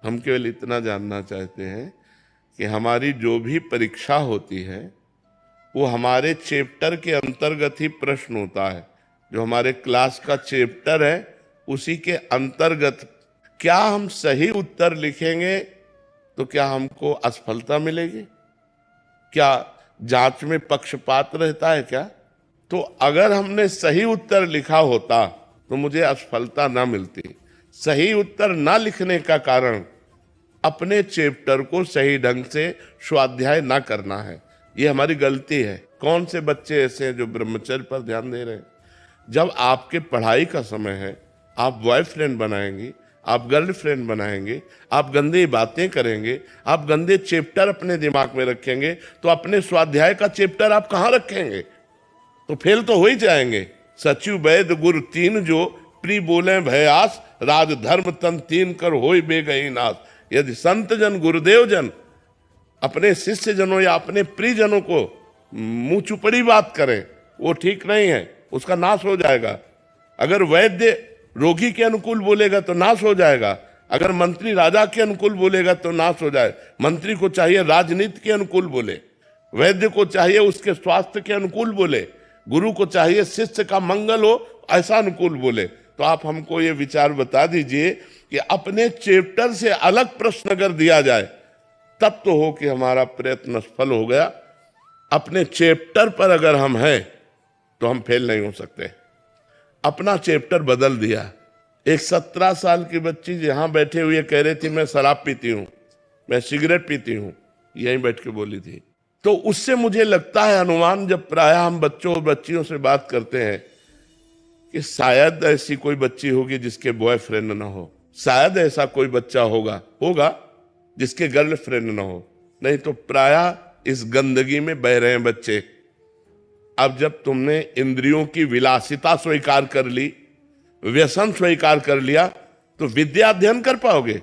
हम केवल इतना जानना चाहते हैं कि हमारी जो भी परीक्षा होती है वो हमारे चैप्टर के अंतर्गत ही प्रश्न होता है। जो हमारे क्लास का चैप्टर है उसी के अंतर्गत क्या हम सही उत्तर लिखेंगे तो क्या हमको असफलता मिलेगी? क्या जांच में पक्षपात रहता है क्या? तो अगर हमने सही उत्तर लिखा होता तो मुझे असफलता ना मिलती। सही उत्तर ना लिखने का कारण अपने चैप्टर को सही ढंग से स्वाध्याय ना करना है, ये हमारी गलती है। कौन से बच्चे ऐसे हैं जो ब्रह्मचर्य पर ध्यान दे रहे हैं? जब आपके पढ़ाई का समय है, आप बॉयफ्रेंड बनाएंगे, आप गर्लफ्रेंड बनाएंगे, आप गंदी बातें करेंगे, आप गंदे चैप्टर अपने दिमाग में रखेंगे, तो अपने स्वाध्याय का चैप्टर आप कहाँ रखेंगे? तो फेल तो हो ही जाएंगे। सचिव वैद गुरु तीन जो प्री बोले भयास, राज धर्म तन तीन कर होय बेगई नाश। यदि संत जन गुरुदेव जन अपने शिष्य जनों या अपने प्रियजनों को मुंह चुपड़ी बात करें, वो ठीक नहीं है, उसका नाश हो जाएगा। अगर वैद्य रोगी के अनुकूल बोलेगा तो नाश हो जाएगा। अगर मंत्री राजा के अनुकूल बोलेगा तो नाश हो जाए। मंत्री को चाहिए राजनीति के अनुकूल बोले, वैद्य को चाहिए उसके स्वास्थ्य के अनुकूल बोले, गुरु को चाहिए शिष्य का मंगल हो ऐसा अनुकूल बोले। तो आप हमको ये विचार बता दीजिए कि अपने चैप्टर से अलग प्रश्न अगर दिया जाए तब तो हो कि हमारा प्रयत्न सफल हो गया। अपने चैप्टर पर अगर हम हैं तो हम फेल नहीं हो सकते। अपना चैप्टर बदल दिया। एक 17 साल की बच्ची यहां बैठे हुए कह रही थी मैं शराब पीती हूं, मैं सिगरेट पीती हूं, यहीं बैठ के बोली थी। तो उससे मुझे लगता है अनुमान, जब प्रायः हम बच्चों और बच्चियों से बात करते हैं, कि शायद ऐसी कोई बच्ची होगी जिसके बॉयफ्रेंड ना हो, शायद ऐसा कोई बच्चा होगा जिसके गर्लफ्रेंड ना हो। नहीं तो प्रायः इस गंदगी में बह रहे हैं बच्चे। अब जब तुमने इंद्रियों की विलासिता स्वीकार कर ली, व्यसन स्वीकार कर लिया, तो विद्या अध्ययन कर पाओगे?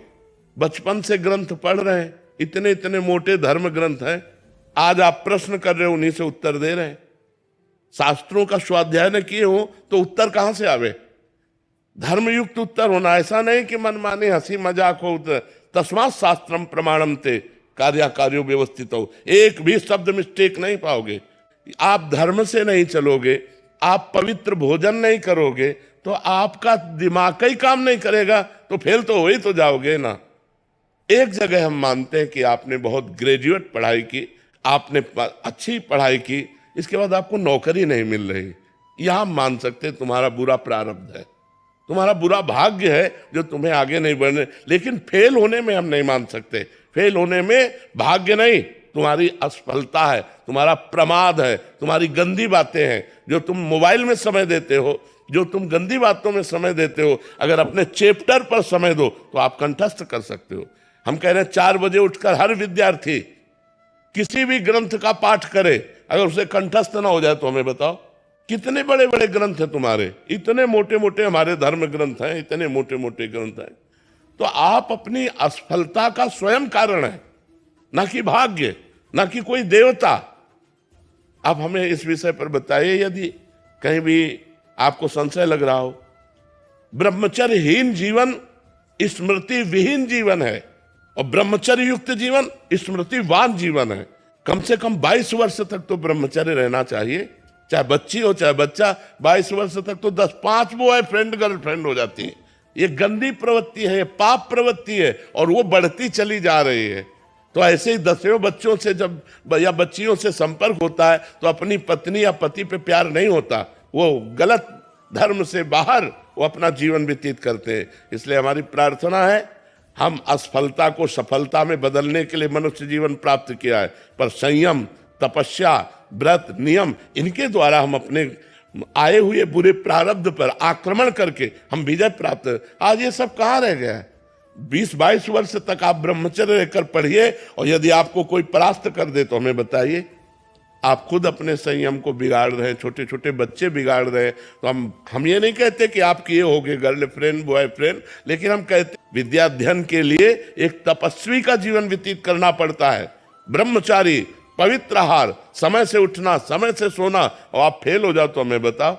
बचपन से ग्रंथ पढ़ रहे हैं, इतने इतने मोटे धर्म ग्रंथ हैं, आज आप प्रश्न कर रहे हो, उन्हीं से उत्तर दे रहे हैं। शास्त्रों का स्वाध्याय न किए हो तो उत्तर कहां से आवे? धर्मयुक्त उत्तर होना, ऐसा नहीं कि मनमाने हंसी मजाक हो। तस्मात् शास्त्रम प्रमाणम ते कार्यो व्यवस्थित हो, एक भी शब्द मिस्टेक नहीं पाओगे। आप धर्म से नहीं चलोगे, आप पवित्र भोजन नहीं करोगे, तो आपका दिमाग का ही काम नहीं करेगा, तो फेल तो हो ही तो जाओगे ना। एक जगह हम मानते हैं कि आपने बहुत ग्रेजुएट पढ़ाई की, आपने अच्छी पढ़ाई की, इसके बाद आपको नौकरी नहीं मिल रही, यहां मान सकते तुम्हारा बुरा प्रारब्ध है, तुम्हारा बुरा भाग्य है जो तुम्हें आगे नहीं बढ़ने। लेकिन फेल होने में हम नहीं मान सकते। फेल होने में भाग्य नहीं, तुम्हारी असफलता है, तुम्हारा प्रमाद है, तुम्हारी गंदी बातें हैं जो तुम मोबाइल में समय देते हो, जो तुम गंदी बातों में समय देते हो। अगर अपने चैप्टर पर समय दो तो आप कंठस्थ कर सकते हो। हम कह रहे हैं 4 बजे उठकर हर विद्यार्थी किसी भी ग्रंथ का पाठ करे, अगर उसे कंठस्थ ना हो जाए तो हमें बताओ। कितने बड़े बड़े ग्रंथ हैं तुम्हारे, इतने मोटे मोटे हमारे धर्म ग्रंथ हैं, इतने मोटे मोटे ग्रंथ हैं। तो आप अपनी असफलता का स्वयं कारण है, ना कि भाग्य, ना कि कोई देवता। आप हमें इस विषय पर बताइए, यदि कहीं भी आपको संशय लग रहा हो। ब्रह्मचर्यहीन जीवन स्मृति विहीन जीवन है, और ब्रह्मचर्य युक्त जीवन स्मृतिवान जीवन है। कम से कम 22 वर्ष तक तो ब्रह्मचर्य रहना चाहिए, चाहे बच्ची हो चाहे बच्चा। 22 वर्ष तक तो 10-5 बॉयफ्रेंड गर्लफ्रेंड हो जाती है। ये गंदी प्रवृत्ति है, ये पाप प्रवृत्ति है, और वो बढ़ती चली जा रही है। तो ऐसे ही 10 बच्चों से जब या बच्चियों से संपर्क होता है तो अपनी पत्नी या पति पे प्यार नहीं होता, वो गलत धर्म से बाहर वो अपना जीवन व्यतीत करते हैं। इसलिए हमारी प्रार्थना है, हम असफलता को सफलता में बदलने के लिए मनुष्य जीवन प्राप्त किया है, पर संयम, तपस्या, व्रत, नियम, इनके द्वारा हम अपने आए हुए बुरे प्रारब्ध पर आक्रमण करके हम विजय प्राप्त। आज ये सब कहाँ रह गया है? 20-22 वर्ष तक आप ब्रह्मचर्य रहकर पढ़िए, और यदि आपको कोई परास्त कर दे तो हमें बताइए। आप खुद अपने संयम को बिगाड़ रहे हैं, छोटे छोटे बच्चे बिगाड़ रहे हैं। तो हम ये नहीं कहते कि आप किए होगे गर्लफ्रेंड बॉयफ्रेंड, लेकिन हम कहते विद्या अध्ययन के लिए एक तपस्वी का जीवन व्यतीत करना पड़ता है। ब्रह्मचारी, पवित्र आहार, समय से उठना, समय से सोना, और आप फेल हो जाओ तो हमें बताओ।